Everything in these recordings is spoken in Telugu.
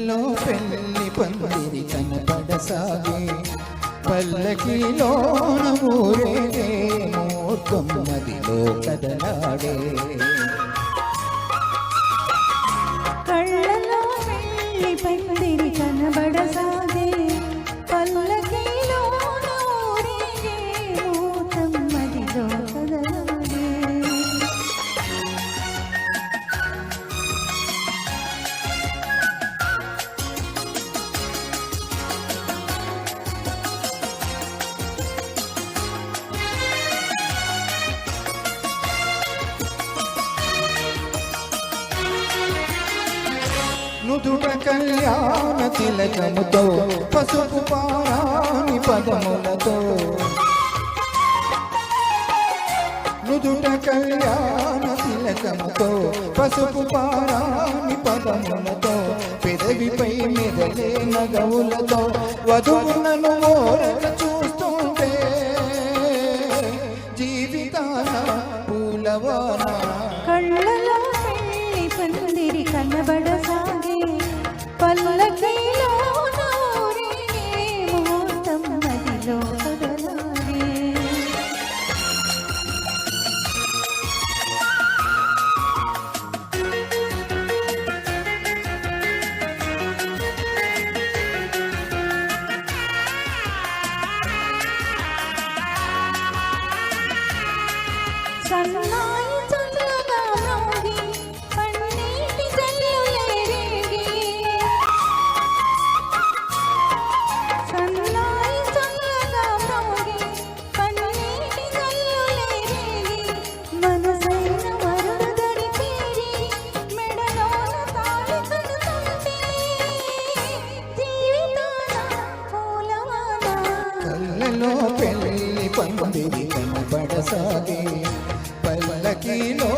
కళ్ళలో పెళ్లి పందిరి కనబడసాగే పల్లకిలోన ఊరేగే ముహూర్తం మదిలో కదలాడే కళ్ళలో పెళ్లి పందిరి కనబడసాగే పల్లకిలోన ఊరేగే ముహూర్తం మదిలో కదలాడే నుదుట కళ్యాణ తిలకముతో పసుపు పారాని పదములతో నుదుట కళ్యాణ తిలకముతో పసుపు పారాని పదములతో పెదవిపై మెదలే నగవులతో వధువులను ఓరక చూస్తుంటే జీవితాన పూలవాన కళ్ళలో పెళ్లి పందిరి కనబడసాగే పల్లకిలోన ఊరేగే ముహూర్తం మదిలో కదలాడే సన్నాయి చల్లగా మ్రోగి పన్నీటి జల్లులే రేగి సన్నాయి చల్లగా మ్రోగి పన్నీటి జల్లులే రేగి మనసైన వరుడదరి పేరి మెడలోన తాళి కడుతుంటే జీవితాన పూలవాన కళ్ళలో పెళ్లి పందిరి కనబడసాగే పల్లకిలో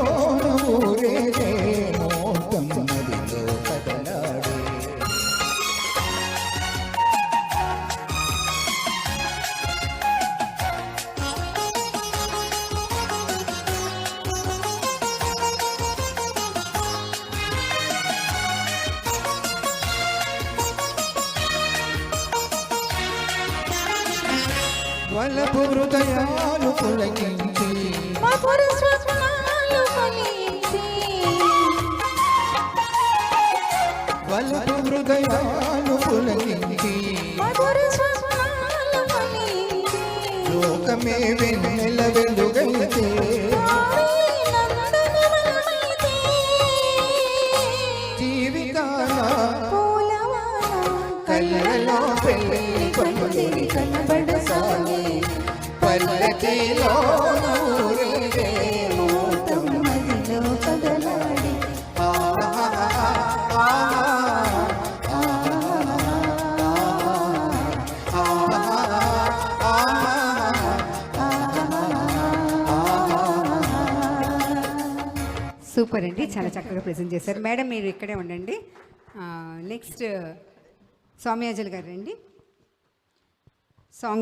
ఊరేగే మోతం నదిలో కదలాడే వలపు హృదయాలు పులకించి మధుర స్వప్నాలు ఫలించి వలపు హృదయాలు పులకించి మధుర స్వప్నాలు ఫలించి లోకమే వెన్నెల వెలుగైతే నందనవనమైతే జీవితాన పూలవాన కళ్ళలో పెళ్లి పందిరి కనబడసాగే పల్లకిలో ఊరేగే ముహూర్తం మదిలో కదలాడే సూపర్ అండి, చాలా చక్కగా ప్రెజెంట్ చేశారు. మేడం మీరు ఇక్కడే ఉండండి. నెక్స్ట్ సౌమ్యాజల్ గారు రండి. సాంగ్